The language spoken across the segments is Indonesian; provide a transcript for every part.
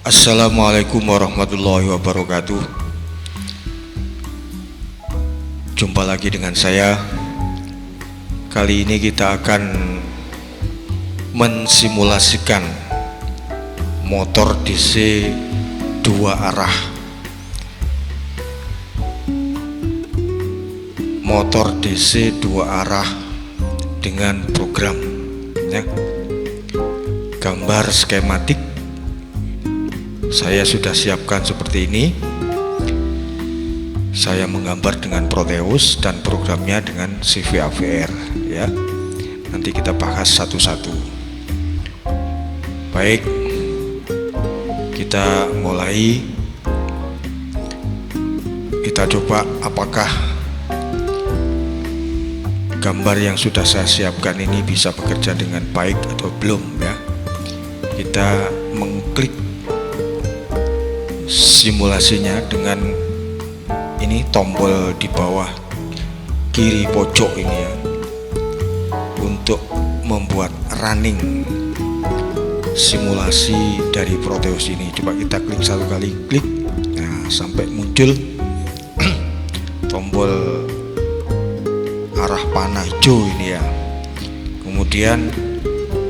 Assalamualaikum warahmatullahi wabarakatuh. Jumpa lagi dengan saya. Kali ini kita akan mensimulasikan motor DC dua arah. Motor DC dua arah dengan program ya. Gambar skematik saya sudah siapkan seperti ini. Saya menggambar dengan Proteus dan programnya dengan CVAVR ya. Nanti kita bahas satu-satu. Baik, kita mulai. Kita coba apakah gambar yang sudah saya siapkan ini bisa bekerja dengan baik atau belum ya. Kita mengklik simulasinya dengan ini tombol di bawah kiri pojok ini ya, untuk membuat running simulasi dari Proteus ini. Coba kita klik satu kali, klik, nah sampai muncul tombol arah panah hijau ini ya. Kemudian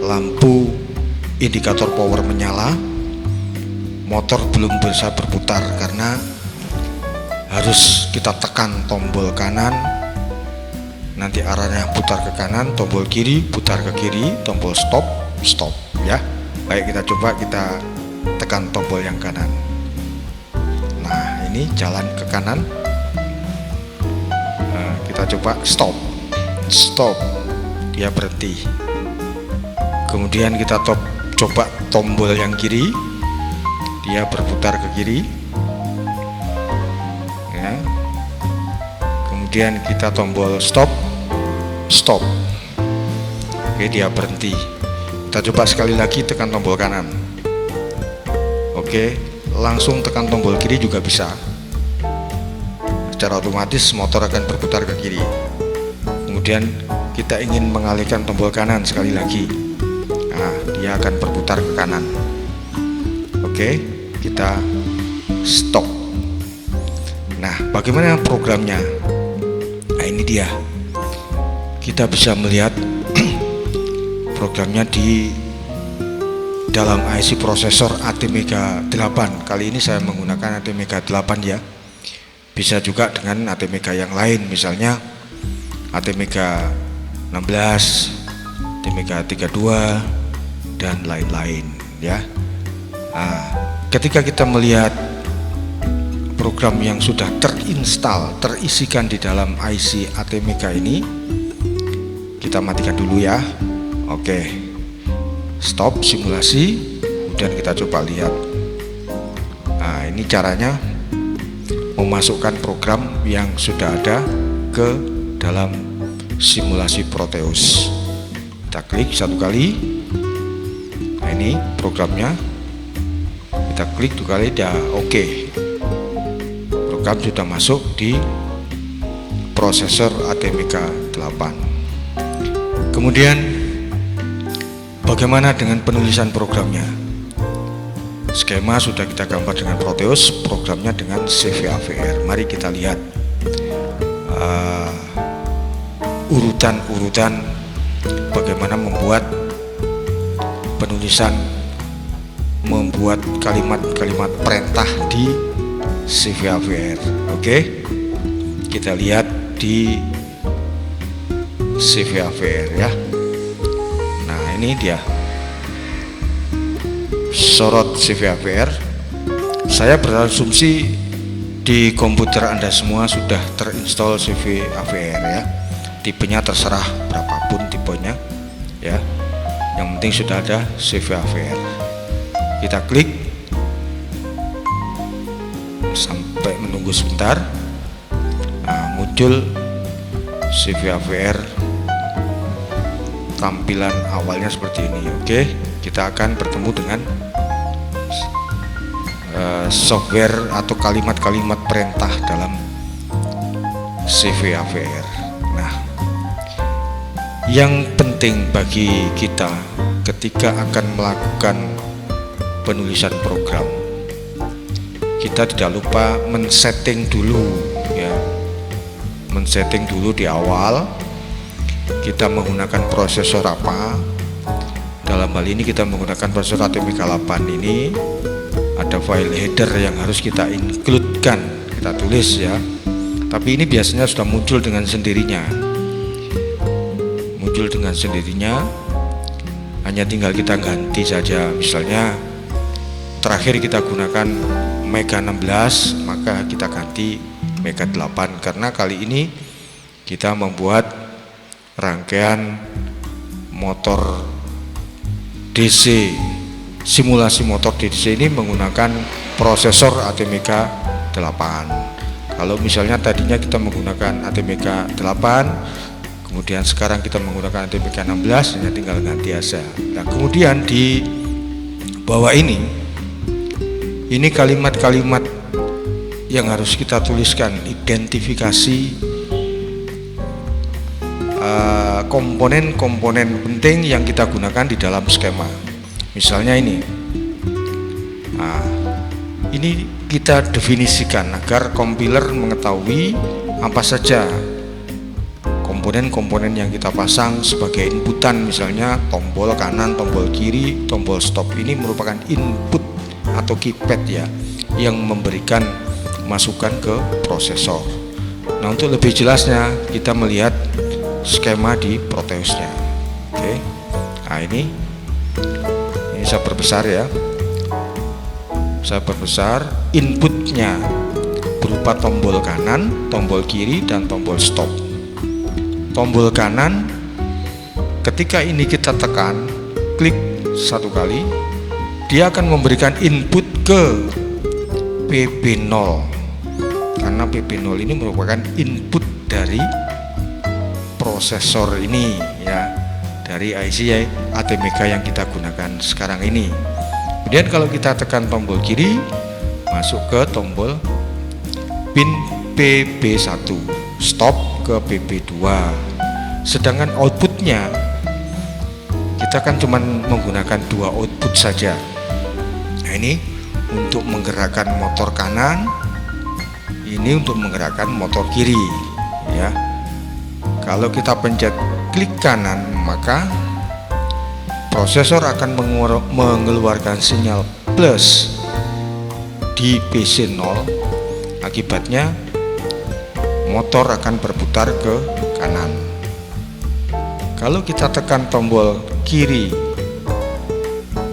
lampu indikator power menyala. Motor belum bisa berputar karena harus kita tekan tombol kanan, nanti arahnya putar ke kanan, tombol kiri putar ke kiri, tombol stop ya. Baik, kita coba, kita tekan tombol yang kanan. Nah ini jalan ke kanan. Nah, kita coba stop, dia berhenti. Kemudian kita coba tombol yang kiri, dia berputar ke kiri ya. Kemudian kita tombol stop. Oke, dia berhenti. Kita coba sekali lagi, tekan tombol kanan. Oke, langsung tekan tombol kiri juga bisa. Secara otomatis motor akan berputar ke kiri. Kemudian kita ingin mengalihkan tombol kanan sekali lagi, nah dia akan berputar ke kanan. Oke, kita stop. Nah, bagaimana programnya? Nah, ini dia. Kita bisa melihat programnya di dalam IC prosesor ATmega 8. Kali ini saya menggunakan ATmega 8 ya. Bisa juga dengan ATmega yang lain, misalnya ATmega 16, ATmega 32 dan lain-lain ya. Nah, ketika kita melihat program yang sudah terinstal, terisikan di dalam IC ATmega ini, kita matikan dulu ya. Oke, stop simulasi. Kemudian kita coba lihat. Nah, ini caranya memasukkan program yang sudah ada ke dalam simulasi Proteus. Kita klik satu kali. Nah, ini programnya. Kita klik dua kali, dah oke. Program sudah masuk di prosesor ATmega 8. Kemudian bagaimana dengan penulisan programnya? Skema sudah kita gambar dengan Proteus, programnya dengan CVAVR. Mari kita lihat urutan-urutan bagaimana membuat penulisan, membuat kalimat-kalimat perintah di CVAVR. Oke, kita lihat di CVAVR ya. Nah ini dia sorot CVAVR. Saya berasumsi di komputer Anda semua sudah terinstall CVAVR ya. Tipenya terserah berapapun tipenya ya. Yang penting sudah ada CVAVR. Kita klik sampai menunggu sebentar. Nah, muncul CVAVR, tampilan awalnya seperti ini. Oke, kita akan bertemu dengan software atau kalimat-kalimat perintah dalam CVAVR. Nah, yang penting bagi kita ketika akan melakukan penulisan program, kita tidak lupa men-setting dulu ya, men-setting dulu di awal. Kita menggunakan prosesor apa? Dalam hal ini kita menggunakan prosesor ATmega 8 ini. Ada file header yang harus kita include-kan, kita tulis ya. Tapi ini biasanya sudah muncul dengan sendirinya. Muncul dengan sendirinya, hanya tinggal kita ganti saja. Misalnya terakhir kita gunakan Mega 16, maka kita ganti Mega 8 karena kali ini kita membuat rangkaian motor DC, simulasi motor DC ini menggunakan prosesor ATmega 8. Kalau misalnya tadinya kita menggunakan ATmega 8, kemudian sekarang kita menggunakan ATmega 16, hanya tinggal ganti aja. Nah, kemudian di bawah ini kalimat-kalimat yang harus kita tuliskan, identifikasi komponen-komponen penting yang kita gunakan di dalam skema. Misalnya ini, ini kita definisikan agar kompiler mengetahui apa saja komponen-komponen yang kita pasang sebagai inputan. Misalnya tombol kanan, tombol kiri, tombol stop ini merupakan input atau keypad ya, yang memberikan masukan ke prosesor. Nah, untuk lebih jelasnya kita melihat skema di Proteusnya. Oke. Nah, ini saya perbesar ya. Saya perbesar inputnya berupa tombol kanan, tombol kiri, dan tombol stop. Tombol kanan, ketika ini kita tekan, klik satu kali, dia akan memberikan input ke PB0 karena PB0 ini merupakan input dari prosesor ini ya, dari IC ATmega yang kita gunakan sekarang ini. Kemudian kalau kita tekan tombol kiri, masuk ke tombol pin PB1, stop ke PB2. Sedangkan outputnya kita kan cuma menggunakan 2 output saja. Nah, ini untuk menggerakkan motor kanan, ini untuk menggerakkan motor kiri ya. Kalau kita pencet klik kanan, maka prosesor akan mengeluarkan sinyal plus di PC0. Akibatnya motor akan berputar ke kanan. Kalau kita tekan tombol kiri,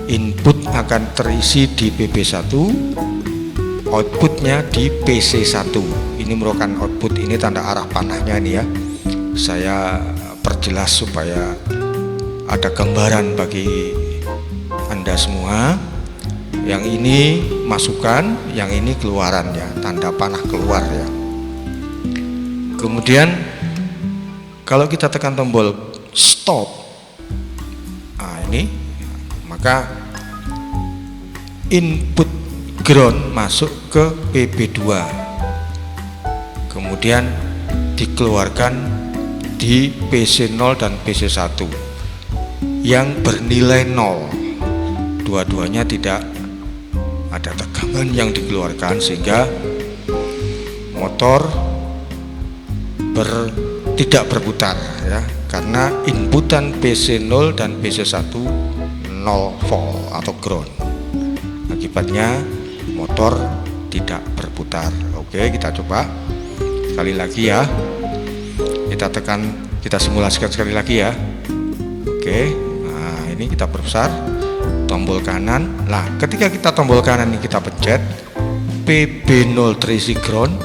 input akan terisi di PB1, outputnya di PC1. Ini merupakan output, ini tanda arah panahnya nih ya. Saya perjelas supaya ada gambaran bagi Anda semua. Yang ini masukan, yang ini keluarannya, tanda panah keluar ya. Kemudian kalau kita tekan tombol stop, nah ini, maka input ground masuk ke PB2, kemudian dikeluarkan di PC0 dan PC1 yang bernilai 0. Dua-duanya tidak ada tegangan yang dikeluarkan sehingga motor tidak berputar ya, karena inputan PC0 dan PC1 0 volt atau ground. Akibatnya motor tidak berputar. Oke, kita coba sekali lagi ya. Kita tekan, kita simulasikan sekali lagi ya. Oke, nah ini kita perbesar tombol kanan. Nah, ketika kita tombol kanan ini kita pencet, PB0 terisi ground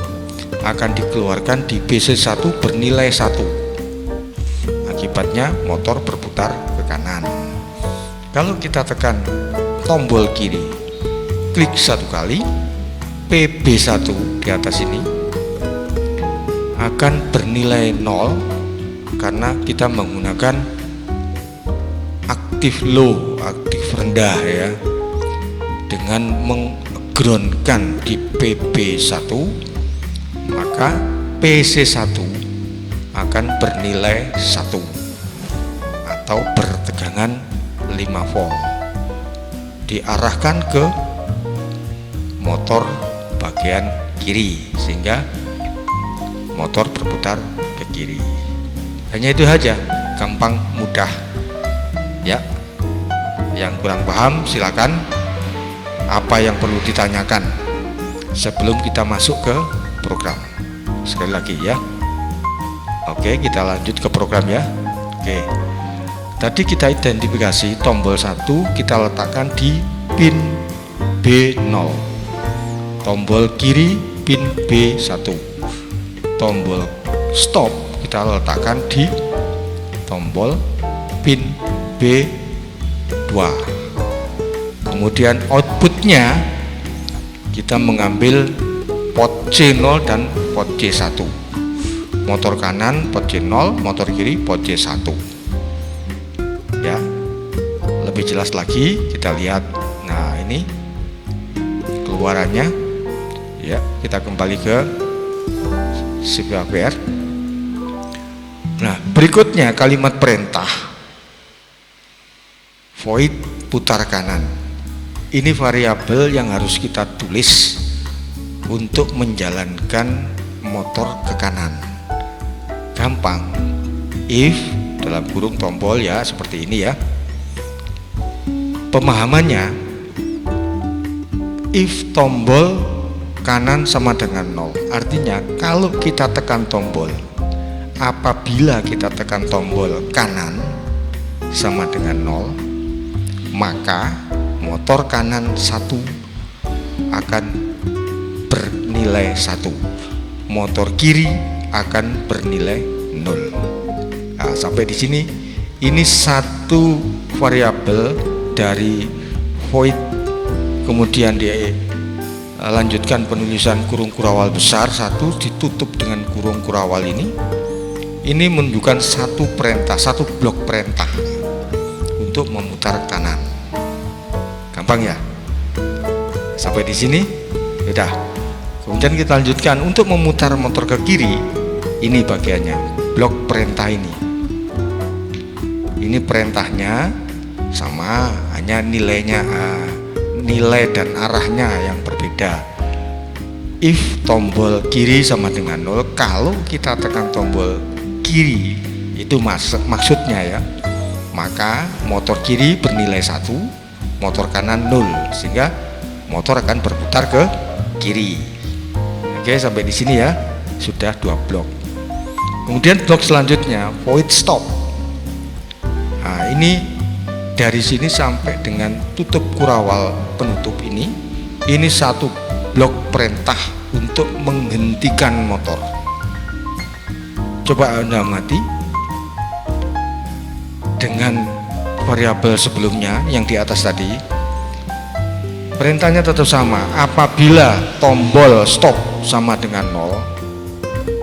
akan dikeluarkan di PC1 bernilai 1. Akibatnya motor berputar ke kanan. Kalau kita tekan tombol kiri, klik satu kali, PB1 di atas ini akan bernilai 0 karena kita menggunakan aktif low, aktif rendah ya. Dengan menggroundkan di PB1, maka PC1 akan bernilai 1 atau bertegangan 5 volt, diarahkan ke motor bagian kiri sehingga motor berputar ke kiri. Hanya itu saja, gampang, mudah ya. Yang kurang paham silakan, apa yang perlu ditanyakan sebelum kita masuk ke program. Sekali lagi ya. Oke, kita lanjut ke program ya. Oke, tadi kita identifikasi tombol 1 kita letakkan di pin B0, tombol kiri pin B1, tombol stop kita letakkan di tombol pin B2. Kemudian outputnya kita mengambil pot C0 dan pot C1, motor kanan pot C0, motor kiri pot C1 ya. Lebih jelas lagi kita lihat, nah ini keluarannya ya. Kita kembali ke CPAPR. Nah, berikutnya kalimat perintah void putar kanan. Ini variabel yang harus kita tulis untuk menjalankan motor ke kanan. Gampang, if dalam kurung tombol ya, seperti ini ya. Pemahamannya, if tombol kanan sama dengan 0, artinya kalau kita tekan tombol, apabila kita tekan tombol kanan sama dengan 0, maka motor kanan 1 akan bernilai 1, motor kiri akan bernilai 0. Nah, sampai di sini ini satu variabel dari void. Kemudian dia lanjutkan penulisan kurung kurawal besar 1 ditutup dengan kurung kurawal ini. Ini menunjukkan satu perintah, satu blok perintah untuk memutar kanan. Gampang ya? Sampai di sini sudah. Kemudian kita lanjutkan untuk memutar motor ke kiri. Ini bagiannya, blok perintah ini. Ini perintahnya sama, hanya nilainya, nilai dan arahnya yang berbeda. If tombol kiri sama dengan 0, kalau kita tekan tombol kiri itu maksudnya ya, maka motor kiri bernilai 1, motor kanan 0, sehingga motor akan berputar ke kiri. Oke, sampai di sini ya, sudah 2 blok. Kemudian blok selanjutnya void stop. Nah, ini dari sini sampai dengan tutup kurawal penutup ini satu blok perintah untuk menghentikan motor. Coba Anda amati dengan variabel sebelumnya yang di atas tadi, perintahnya tetap sama. Apabila tombol stop sama dengan 0,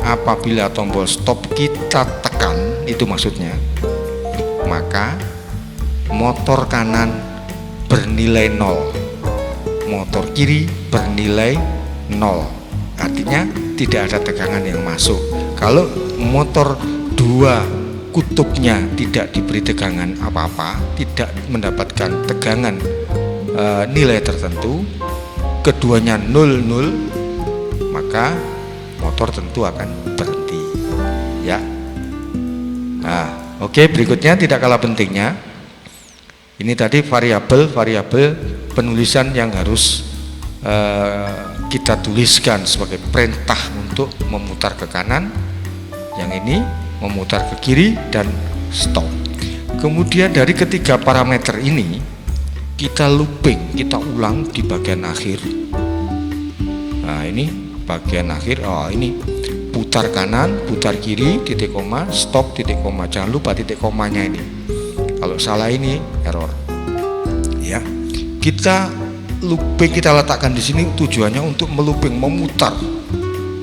apabila tombol stop kita tekan, itu maksudnya, maka motor kanan bernilai 0, motor kiri bernilai 0. Artinya tidak ada tegangan yang masuk. Kalau motor dua kutubnya tidak diberi tegangan apa-apa, tidak mendapatkan tegangan nilai tertentu, keduanya 0,0, maka motor tentu akan berhenti ya. Nah, oke, berikutnya tidak kalah pentingnya, ini tadi variabel penulisan yang harus kita tuliskan sebagai perintah untuk memutar ke kanan. Yang ini memutar ke kiri dan stop. Kemudian dari ketiga parameter ini kita looping, kita ulang di bagian akhir. Nah, ini bagian akhir. Oh, ini putar kanan, putar kiri, titik koma, stop, titik koma. Jangan lupa titik komanya ini. Kalau salah ini error. Ya. Kita looping, kita letakkan di sini tujuannya untuk melooping, memutar.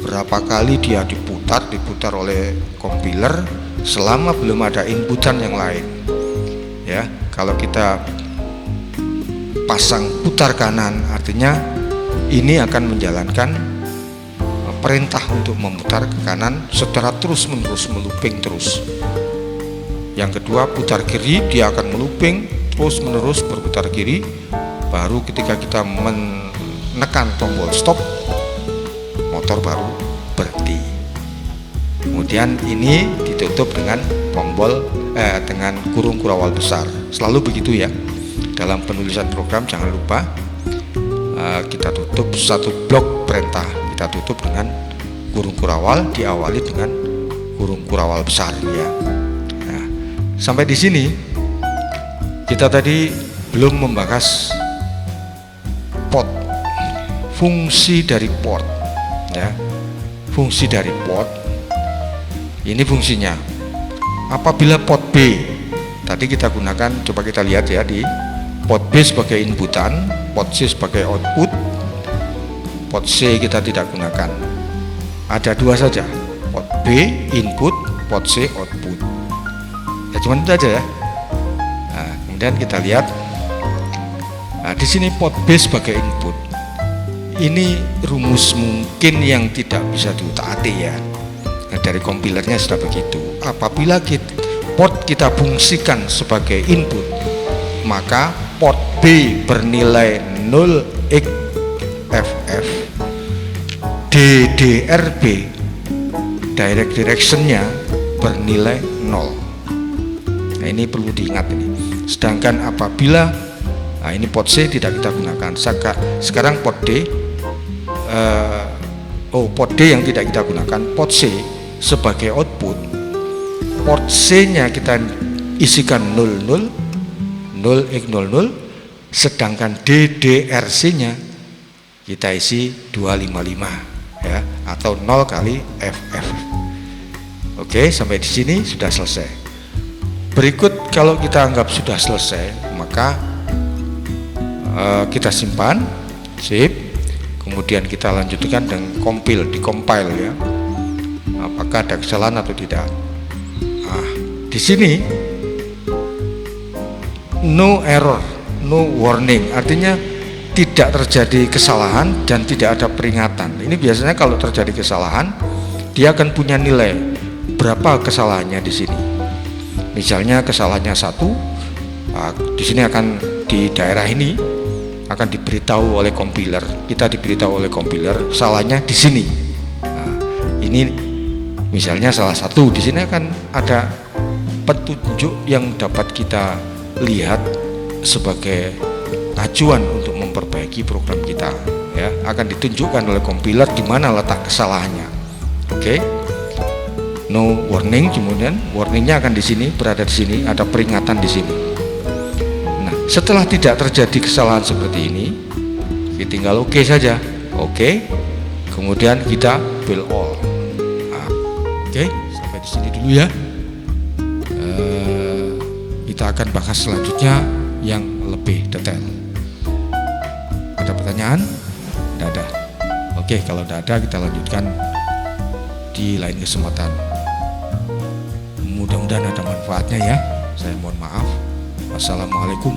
Berapa kali dia diputar oleh kompiler selama belum ada inputan yang lain. Ya, kalau kita pasang putar kanan, artinya ini akan menjalankan perintah untuk memutar ke kanan secara terus-menerus, melooping terus. Yang kedua, putar kiri, dia akan melooping terus-menerus berputar kiri. Baru ketika kita menekan tombol stop, motor baru berhenti. Kemudian ini ditutup dengan dengan kurung kurawal besar. Selalu begitu ya. Dalam penulisan program jangan lupa kita tutup satu blok perintah, kita tutup dengan kurung kurawal, diawali dengan kurung kurawal besar ya. Nah, sampai di sini kita tadi belum membahas port, fungsi dari port ya. Fungsi dari port ini fungsinya apabila port B tadi kita gunakan, coba kita lihat ya, di port B sebagai inputan, port C sebagai output, port C kita tidak gunakan. Ada dua saja, port B input, port C output. Ya cuma itu aja ya. Nah, kemudian kita lihat, nah, di sini port B sebagai input. Ini rumus mungkin yang tidak bisa diutak-atik ya. Nah, dari kompilernya sudah begitu. Apabila port kita fungsikan sebagai input, maka port B bernilai 0xFF, DDRB direct directionnya bernilai 0. Nah, ini perlu diingat ini. Sedangkan apabila ini port C tidak kita gunakan. Sekarang port D port D yang tidak kita gunakan, port C sebagai output, port C nya kita isikan 00 0x00, sedangkan DDRC nya kita isi 255 ya, atau 0 kali FF. Oke, sampai di sini sudah selesai. Berikut kalau kita anggap sudah selesai, maka kita simpan, sip, kemudian kita lanjutkan dengan compile ya, apakah ada kesalahan atau tidak. Nah, di sini no error, no warning, artinya tidak terjadi kesalahan dan tidak ada peringatan. Ini biasanya kalau terjadi kesalahan, dia akan punya nilai berapa kesalahannya di sini. Misalnya kesalahannya 1, di sini akan, di daerah ini akan diberitahu oleh kompiler. Kita diberitahu oleh kompiler salahnya di sini. Nah, ini misalnya salah 1, di sini akan ada petunjuk yang dapat kita lihat sebagai acuan untuk memperbaiki program kita ya, akan ditunjukkan oleh kompiler di mana letak kesalahannya. Oke. No warning, kemudian warningnya akan di sini, berada di sini, ada peringatan di sini. Nah, setelah tidak terjadi kesalahan seperti ini, kita tinggal oke saja. Oke. Kemudian kita fill all. Nah, oke, sampai di sini dulu ya. Kita akan bahas selanjutnya yang lebih detail. Ada pertanyaan? Tidak ada. Oke, kalau tidak ada kita lanjutkan di lain kesempatan. Mudah-mudahan ada manfaatnya ya. Saya mohon maaf. Wassalamualaikum